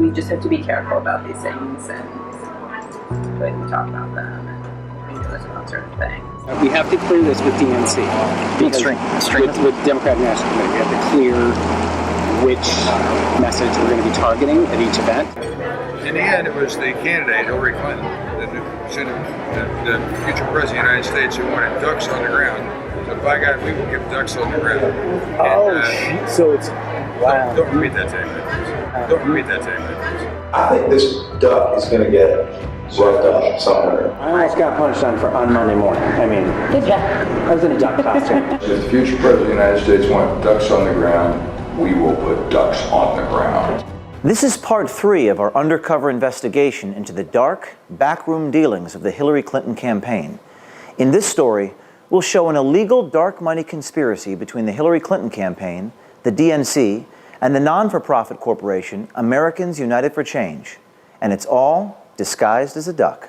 we just have to be careful about these things and go ahead and talk about them and communicate about certain things. We have to clear this with DNC. Because with Democratic National Committee, we have to clear which message we're going to be targeting at each event. In the end, it was the candidate, Hillary Clinton, the future president of the United States, who wanted ducks on the ground. So by God, we will give ducks on the ground. And, so it's, wow. Don't repeat that to him. Don't repeat that to him. I think this duck is going to get roughed up somewhere. I almost got punched on Monday morning. I mean, I was in a duck costume. If the future president of the United States wants ducks on the ground, we will put ducks on the ground. This is part 3 of our undercover investigation into the dark, backroom dealings of the Hillary Clinton campaign. In this story, we'll show an illegal dark money conspiracy between the Hillary Clinton campaign, the DNC, and the non-for-profit corporation Americans United for Change. And it's all disguised as a duck.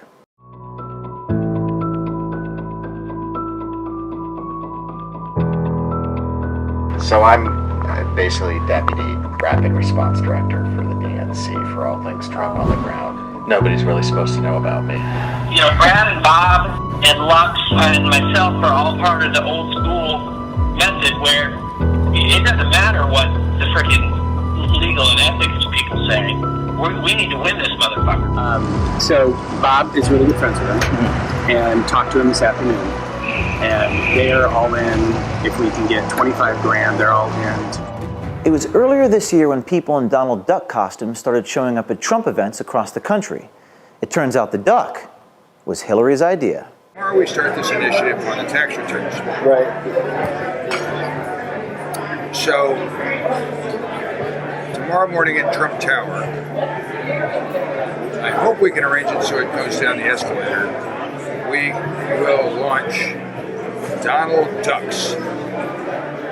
So I'm basically Deputy Rapid Response Director for the DNC for all things Trump on the ground. Nobody's really supposed to know about me. You know, Brad and Bob and Lux and myself are all part of the old school method where it doesn't matter what the freaking legal and ethics people say. We need to win this motherfucker. So Bob is really good friends with him, and talked to him this afternoon. And they are all in. If we can get 25 grand, they're all in. It was earlier this year when people in Donald Duck costumes started showing up at Trump events across the country. It turns out the duck was Hillary's idea. Tomorrow we start this initiative on the tax returns. Right. So, tomorrow morning at Trump Tower, I hope we can arrange it so it goes down the escalator. We will launch Donald Ducks.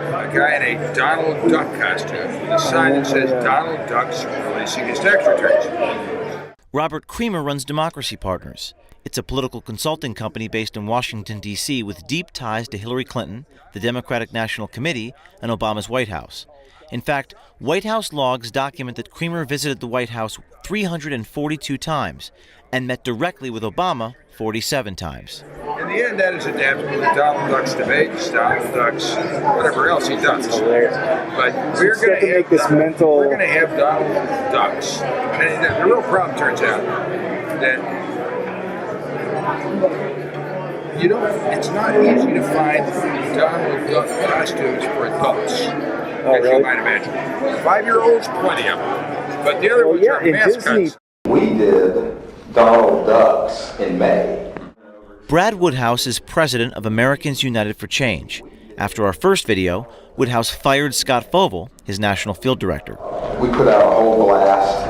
A guy in a Donald Duck costume with a sign that says Donald Duck's releasing his tax returns. Robert Creamer runs Democracy Partners. It's a political consulting company based in Washington, D.C. with deep ties to Hillary Clinton, the Democratic National Committee, and Obama's White House. In fact, White House logs document that Creamer visited the White House 342 times and met directly with Obama 47 times. In the end, that is adapted to the Donald Duck's debates, Donald Duck's whatever else he does. But we're going to make this mental. We're going to have Donald Ducks, and the real problem turns out that it's not easy to find Donald Duck costumes for adults, as you might imagine. 5-year-olds, plenty of them, but the other ones are mascots. We did Donald Ducks in May. Brad Woodhouse is president of Americans United for Change. After our first video, Woodhouse fired Scott Fovel, his national field director. We put out a whole blast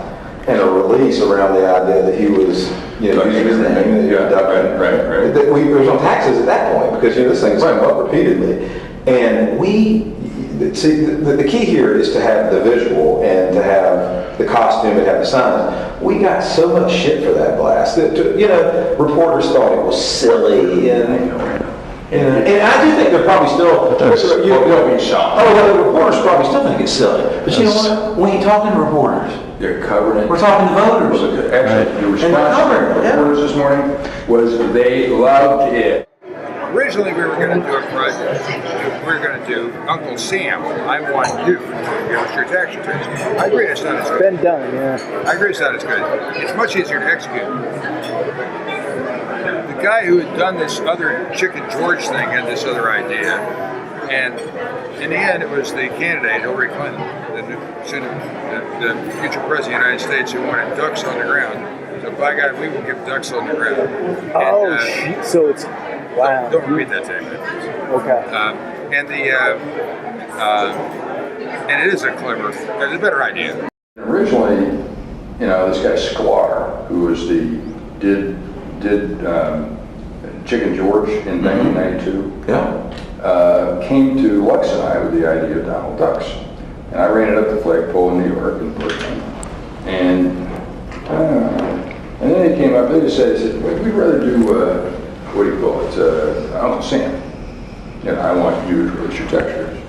and a release around the idea that he was, using his name. Right. That we was on taxes at that point because this thing's come up repeatedly, and the key here is to have the visual and to have the costume and have the signs. We got so much shit for that blast that reporters thought it was silly and I do think they're probably still. Don't be shocked. The reporters probably still think it's silly. But you know what? We ain't talking to reporters. They're covering it. We're talking to voters. Actually, the response to the reporters this morning was they loved it. Originally, we were going to do a project. We were going to do Uncle Sam, I Want You, give us your tax returns. I agree it's not as good. Been done, yeah. I agree it's not as good. It's much easier to execute. The guy who had done this other Chicken George thing had this other idea, and in the end, it was the candidate, Hillary Clinton, the future president of the United States, who wanted ducks on the ground. So by God, we will give ducks on the ground. So it's, wow. Don't repeat that to him. Okay. And it is it's a better idea. Originally, this guy Sklar, who was did Chicken George in 1992, came to Lux and I with the idea of Donald Ducks. And I ran it up the flagpole in New York and put it in. And then they came up, they just said, we'd rather do, what do you call it, Uncle Sam. I want you to release your tax returns.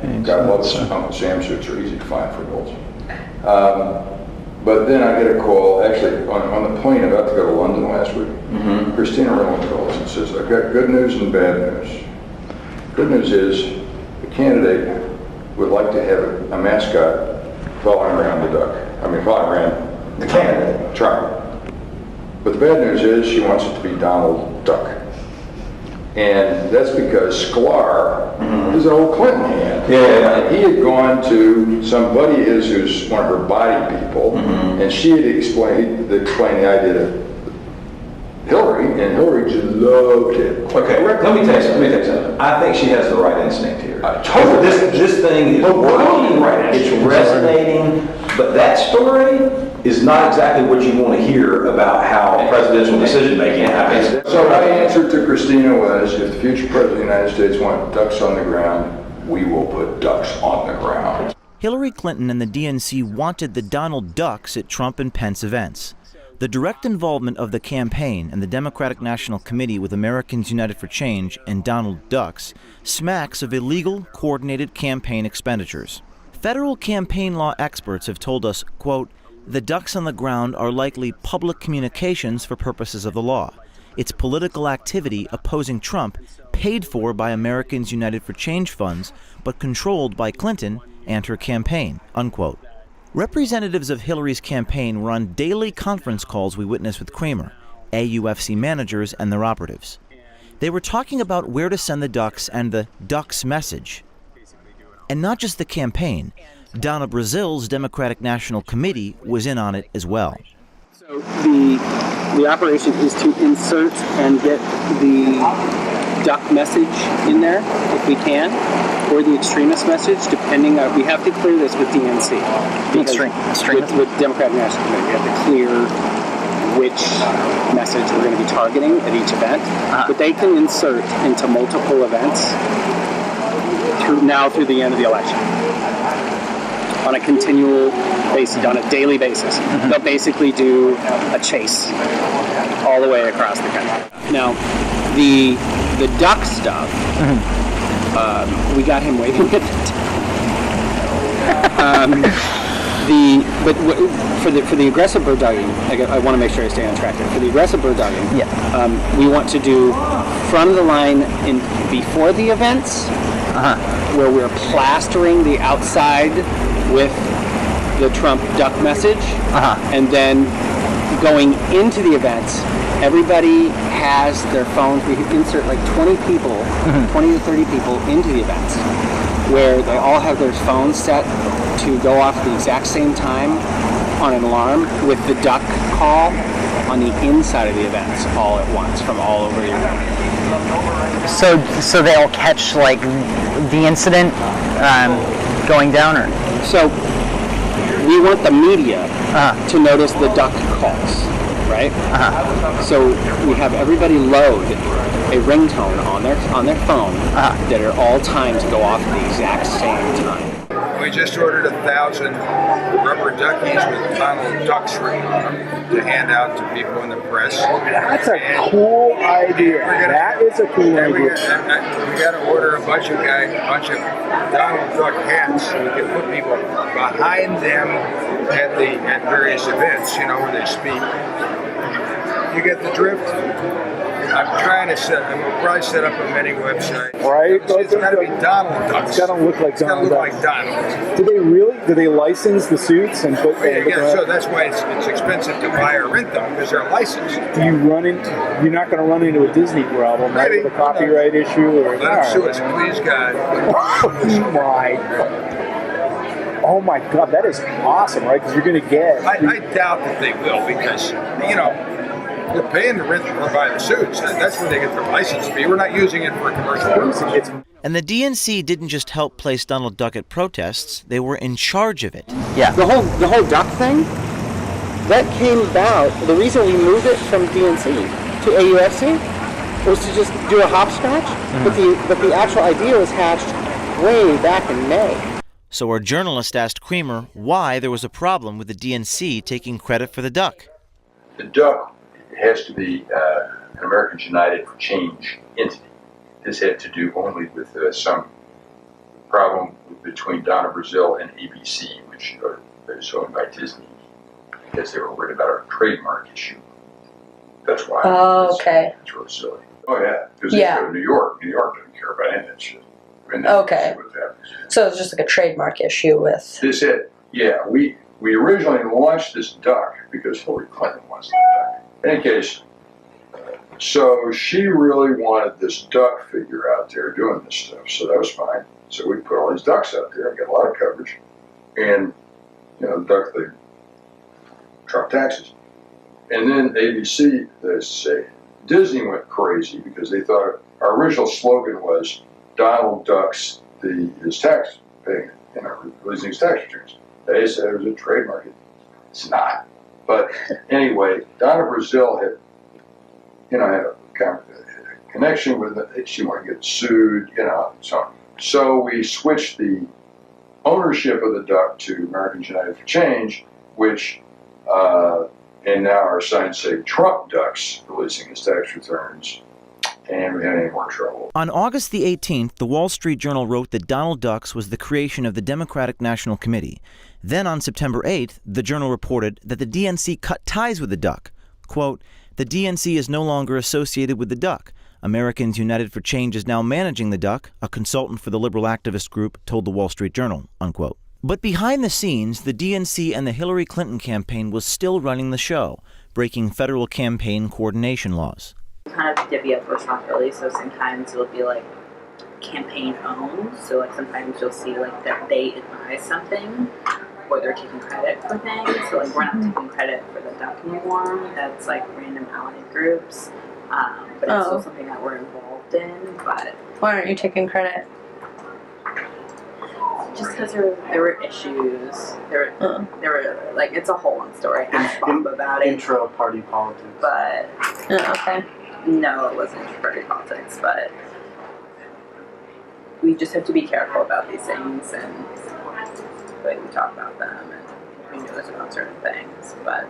And God loves Uncle Sam suits are easy to find for adults. But then I get a call, actually, on the plane about to go to London last week. Christina Reynolds calls and says, I've got good news and bad news. Good news is the candidate would like to have a mascot following around the duck. Following around the candidate, Trump. But the bad news is she wants it to be Donald Duck. And that's because Sklar is an old Clinton hand. And he had gone to some buddy of his who's one of her body people, and she had explained the idea to Hillary, and Hillary just loved it. Okay, let me tell you something. I think she has the right instinct here. Totally. This thing is working, it's resonating, but that story is not exactly what you want to hear about how presidential decision-making happens. So my answer to Christina was, if the future president of the United States wants ducks on the ground, we will put ducks on the ground. Hillary Clinton and the DNC wanted the Donald Ducks at Trump and Pence events. The direct involvement of the campaign and the Democratic National Committee with Americans United for Change and Donald Ducks smacks of illegal, coordinated campaign expenditures. Federal campaign law experts have told us, quote, the ducks on the ground are likely public communications for purposes of the law. It's political activity opposing Trump, paid for by Americans United for Change funds, but controlled by Clinton and her campaign, unquote. Representatives of Hillary's campaign were on daily conference calls we witnessed with Kramer, AUFC managers and their operatives. They were talking about where to send the ducks and the ducks message. And not just the campaign. Donna Brazil's Democratic National Committee was in on it as well. So the operation is to insert and get the duck message in there, if we can, or the extremist message, depending on, we have to clear this with DNC. With Democratic National Committee, we have to clear which message we're going to be targeting at each event. But they can insert into multiple events through the end of the election. On a continual basis, on a daily basis. They'll basically do a chase all the way across the country. Now, the duck stuff, we got him waiting with it. For the aggressive bird dogging, I want to make sure I stay on track here. For the aggressive bird dogging, we want to do front of the line before the events, where we're plastering the outside with the Trump duck message, and then going into the events, everybody has their phones. We insert like 20 people, 20 to 30 people into the events, where they all have their phones set to go off at the exact same time on an alarm with the duck call on the inside of the events all at once from all over your So they'll catch like the incident going down, or so we want the media to notice the duck calls, right? So we have everybody load a ringtone on their phone that are all timed to go off at the exact same time. We just ordered 1,000 rubber duckies with Donald Ducks written on them to hand out to people in the press. That's a cool idea. That is a cool idea. We got to order a bunch of Donald Duck hats so we can put people behind them at various events, where they speak. You get the drift? I'm gonna probably set up a mini website. Right? It's got to be Donald Ducks. It's got to look like Donald Ducks. Like Donald. Do they license the suits and put so that's why it's expensive to buy or rent them, because they're licensed. You're not going to run into a Disney problem, right? With a copyright issue? Or, let them sue us, please God. Oh my God, that is awesome, right? Because you're going to get... I doubt that they will, because, they're paying to rent or buy the suits. That's where they get their license fee. We're not using it for a commercial purpose. And the DNC didn't just help place Donald Duck at protests, they were in charge of it. Yeah. The whole duck thing, that came about, the reason we moved it from DNC to AUFC was to just do a hopscotch, but the actual idea was hatched way back in May. So our journalist asked Kramer why there was a problem with the DNC taking credit for the duck. The duck has to be an Americans United for Change entity. This had to do only with some problem between Donna Brazil and ABC, which is owned by Disney. because they were worried about our trademark issue. That's why. Oh, okay. It's really silly. Oh, yeah. Because they go to New York. New York doesn't care about any of that shit. I mean, Okay. So it's just like a trademark issue with. They said, yeah, we originally launched this duck because Hillary Clinton wants the duck. In any case, so she really wanted this duck figure out there doing this stuff. So that was fine. So we put all these ducks out there and got a lot of coverage. And, you know, duck, they Trump taxes. And then ABC, they say, Disney went crazy because they thought our original slogan was Donald ducks his tax payment, you know, releasing his tax returns. They said it was a trademark. It's not. But anyway, Donna Brazil had, you know, had a connection with it. She wanted to get sued, you know, so on. So we switched the ownership of the duck to Americans United for Change, which, and now our signs say Trump ducks releasing his tax returns, and we had any more trouble. On August the 18th, the Wall Street Journal wrote that Donald Ducks was the creation of the Democratic National Committee. Then on September 8th, the Journal reported that the DNC cut ties with the duck. Quote, the DNC is no longer associated with the duck. Americans United for Change is now managing the duck, a consultant for the liberal activist group told the Wall Street Journal, unquote. But behind the scenes, the DNC and the Hillary Clinton campaign was still running the show, breaking federal campaign coordination laws. Kind of divvy up responsibility, so sometimes it'll be like campaign owned, so like sometimes you'll see like that they advise something or they're taking credit for things, so like we're not taking credit for the duck anymore. That's like random allied groups, but it's still something that we're involved in. But why aren't you taking credit? Just because there were issues, there were like, it's a whole long story. Ask Bob about it. Intra-party politics. But Okay. no, it wasn't intra-party politics. But we just have to be careful about these things, and like, we talk about them, and we know about certain things. But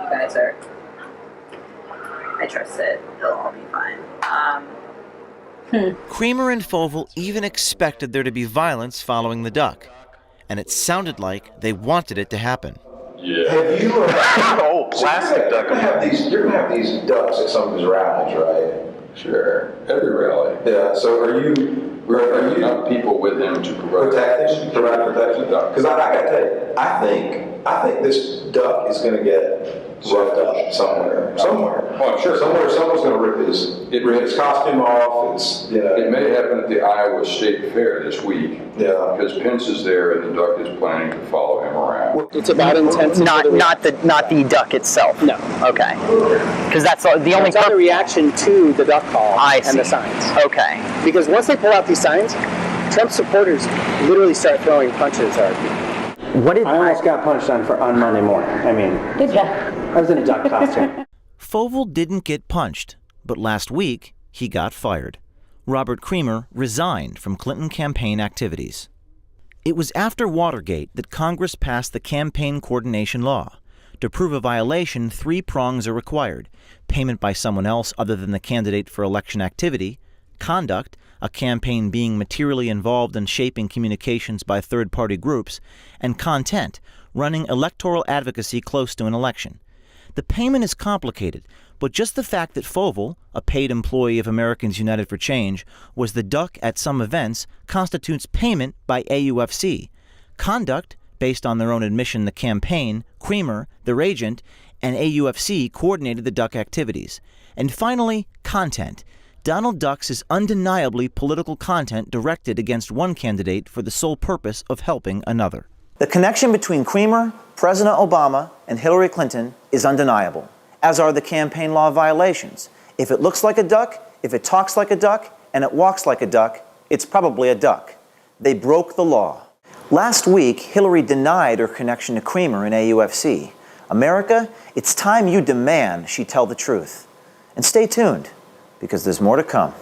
you guys are, I trust it. It'll all be fine. Creamer and Fovel even expected there to be violence following the duck, and it sounded like they wanted it to happen. Yeah. Have you plastic duck. You're gonna have these ducks at some of his rallies, right? Sure. Every rally. Yeah. So are you not people with him to provide protection? Because I gotta tell you, I think this duck is gonna get roughed up somewhere. Oh, I'm sure. Someone's going to rip his costume off. It's, you know. It may happen at the Iowa State Fair this week. Yeah. Because Pence is there and the duck is planning to follow him around. It's about intensity. Not the duck itself. No. Okay. Because that's the only. It's on the reaction to the duck call and the signs. Okay. Because once they pull out these signs, Trump supporters literally start throwing punches at people. I almost got punched on Monday morning. I mean, Did ya? I was in a duck costume. Fovel didn't get punched, but last week he got fired. Robert Creamer resigned from Clinton campaign activities. It was after Watergate that Congress passed the campaign coordination law. To prove a violation, 3 prongs are required: payment by someone else other than the candidate for election activity, conduct, a campaign being materially involved in shaping communications by third-party groups, and content, running electoral advocacy close to an election. The payment is complicated, but just the fact that Fovel, a paid employee of Americans United for Change, was the duck at some events constitutes payment by AUFC. Conduct, based on their own admission, the campaign, Creamer, their agent, and AUFC coordinated the duck activities. And finally, content. Donald Duck's is undeniably political content directed against one candidate for the sole purpose of helping another. The connection between Creamer, President Obama, and Hillary Clinton is undeniable, as are the campaign law violations. If it looks like a duck, if it talks like a duck, and it walks like a duck, it's probably a duck. They broke the law. Last week, Hillary denied her connection to Creamer and AUFC. America, it's time you demand she tell the truth. And stay tuned, because there's more to come.